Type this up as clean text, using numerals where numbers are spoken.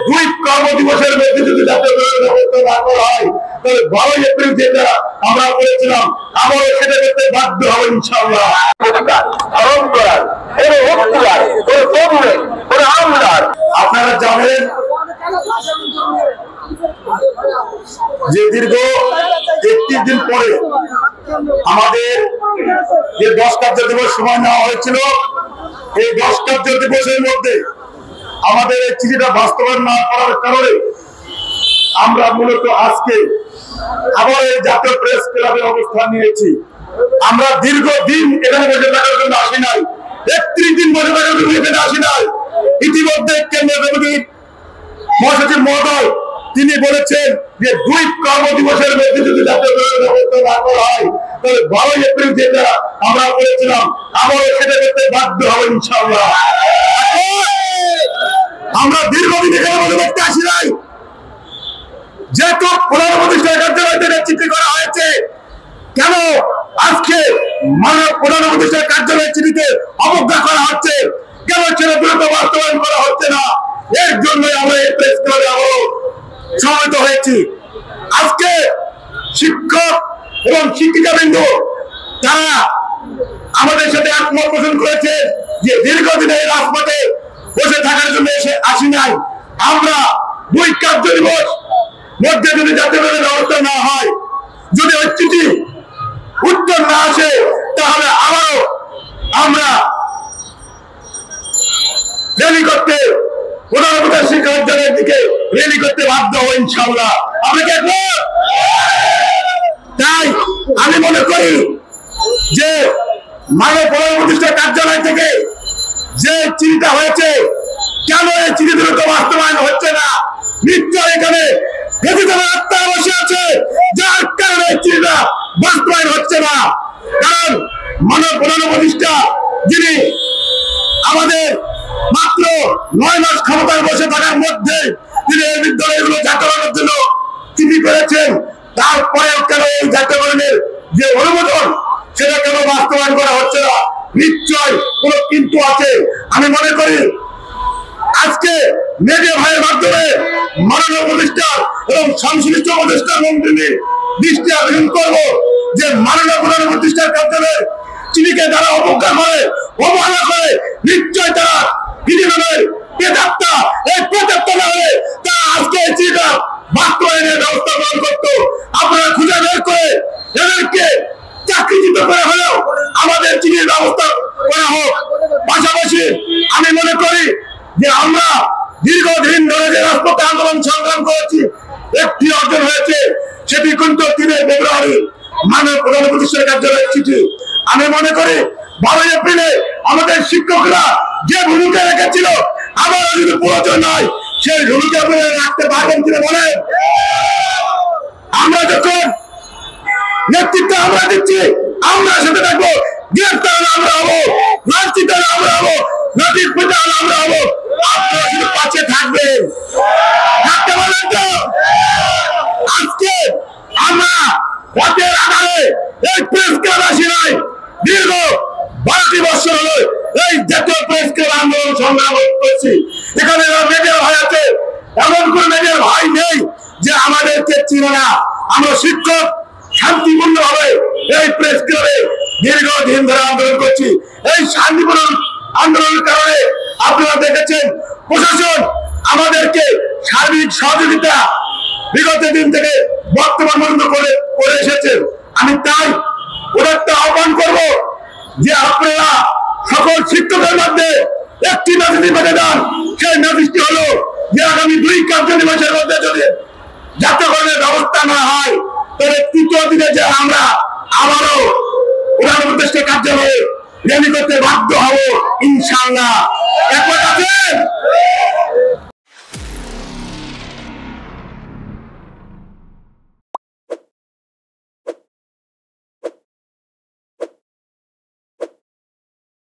দুই কর্মদিবসের মধ্যে যদি জাতীয় ব্যবস্থা না করা হয় তাহলে 12 এপ্রিল যেটা আমরা বলেছিলাম আবারও সেটা করতে বাধ্য হবে ইনশাআল্লাহ। আপনারা জানেন যে দীর্ঘ 31 দিন পরে আমাদের যে 10 কার্য দিবস সময় নেওয়া হয়েছিল, এই 10 কার্য দিবসের মধ্যে আমাদের এই চিঠিটা বাস্তবায়ন না করার কারণে আমরা মূলত আজকে আবার এই জাতীয় প্রেস ক্লাবের অবস্থান নিয়েছি। আমরা দীর্ঘদিন এখানে বসে থাকার জন্য আসি নাই, 31 দিন বসে থাকার জন্য এখানে আসি নাই। ইতিমধ্যে কেন্দ্রীয় কমিটির মহাসচিব মহোদয় তিনি বলেছেন যে 2 কর্মদিবসের মধ্যে যদি জাতীয় ব্যবস্থা না করা হয় তাহলে 12 এপ্রিল যেটা আমরা বলেছিলাম আবারও সেটা করতে বাধ্য হবে ইনশাআল্লাহ। আমরা দীর্ঘদিন এখানে বসে থাকতে আসি নাই, যেহেতু প্রধান উপদেষ্টার কার্যালয় থেকে চিঠি করা হয়েছে, কেন আজকে মাননীয় প্রধান উপদেষ্টার কার্যালয়ের চিঠিতে অবজ্ঞা করা হচ্ছে, কেন সেটা দ্রুত বাস্তবায়ন করা হচ্ছে না, এর জন্যই আমরা এই প্রেস ক্লাবে আবারও সমবেত হয়েছি। আজকে শিক্ষক এবং শিক্ষিকাবৃন্দ তারা আমাদের সাথে একমত পোষণ করেছে যে দীর্ঘদিনের রাজপথে বসে থাকার জন্য আসি নাই। আমরা 2 কার্য দিবস মধ্যে যদি জাতীয় ব্যবস্থা না হয়, যদি ওই চিঠি উত্তর না আসে, তাহলে আবারও আমরা র্যালি করতে প্রধান উপদেষ্টা কার্যালয়ের দিকে র্যালি করতে বাধ্য হবো ইনশাআল্লাহ। আপনাকে তাই আমি মনে করি যে মাননীয় প্রধান উপদেষ্টা কার্যালয় থেকে যে চিঠিটা হয়েছে, কেন এই চিঠি দ্রুত বাস্তবায়ন হচ্ছে না? নিশ্চয় এখানে আত্মা বসে আছে, যার কারণে এই চিঠিটা বাস্তবায়ন হচ্ছে না। কারণ মাননীয় প্রধান উপদেষ্টা যিনি আমাদের মাত্র 9 মাস ক্ষমতায় বসে থাকার মধ্যে তিনি এই বিদ্যালয়গুলো জাতীয়করণের জন্য চিঠি করেছেন, তারপরেও কেন এই জাতীয়করণের যে অনুমোদন সেটা কেন বাস্তবায়ন করা হচ্ছে না? নিশ্চয় কোন কিন্তু আছে। আমি মনে করি আজকে মিডিয়া ভাইয়ের মাধ্যমে মাননীয় উপদেষ্টা এবং সংশ্লিষ্ট উপদেষ্টা মন্ত্রীর দৃষ্টি আকর্ষণ করবো যে মাননীয় প্রধান উপদেষ্টার কার্যালয়ের চিঠিকে যারা অবজ্ঞা করে, অবহেলা করে, নিশ্চয় তারা বিধিমানের প্রেতাত্মা, এই প্রেতাত্মা না হলে তারা আজকে এই চিঠিটা বাস্তবায়নের ব্যবস্থা গ্রহণ করতো। আপনারা খুঁজে বের করে এদেরকে চাকরিচ্যুত করে হলেও আমাদের চিঠির ব্যবস্থা করা হোক। পাশাপাশি আমি মনে করি যে আমরা দীর্ঘদিন ধরে যে রাজপথে আন্দোলন সংগ্রাম করেছি, একটি অর্জন হয়েছে, সেটি কিন্তু 3 ফেব্রুয়ারি মাননীয় প্রধান উপদেষ্টার কার্যালয়ের চিঠি। আমি মনে করি 12 এপ্রিলে আমাদের শিক্ষকরা যে ভূমিকা রেখেছিল, আবারও যদি প্রয়োজন হয় সেই ভূমিকা রাখতে পারবেন কিনা বলেন? আমরা যখন নেতৃত্ব আমরা দিচ্ছি, আমরা সাথে থাকবো, গ্রেফতার আমরা হবো, লাঞ্ছিত আমরা হবো, নদীর পিতা আমরা হবো, আপনারা শুধু পাশে থাকবেন, থাকতে পারেন তো? আজকে আমরা পথের আধারে এই প্রেস ক্লাব আসি নাই, দীর্ঘ 12টি বছর হলো এই জাতীয় প্রেস ক্লাব আন্দোলন সংগ্রাম করছি। এখানে মিডিয়া ভাই আছে, এমন কোন মিডিয়ার ভাই নেই যে আমাদেরকে চিনে না। আমরা শিক্ষক শান্তিপূর্ণ ভাবে এই প্রেস ক্লাবে দীর্ঘদিন ধরে আন্দোলন করছি। এই শান্তিপূর্ণ আন্দোলনের কারণে আপনারা দেখেছেন প্রশাসন আমাদেরকে সার্বিক সহযোগিতা বিগত দিন থেকে বর্তমান পর্যন্ত করে এসেছেন। আমি তাই ওদেরকে আহ্বান করব যে আপনারা সকল শিক্ষকের মধ্যে একটি মেসেজ পেতে দেন। সেই মেসেজটি হলো যে আগামী 2 কার্য দিবসের মধ্যে যদি জাতীয়করণের ব্যবস্থা না হয়, তাহলে 3য় দিনে যে আমরা আবারও প্রধান উপদেষ্টা কার্যালয়ে র্যালি করতে বাধ্য হব ইনশাআল্লাহ। একমত আছেন?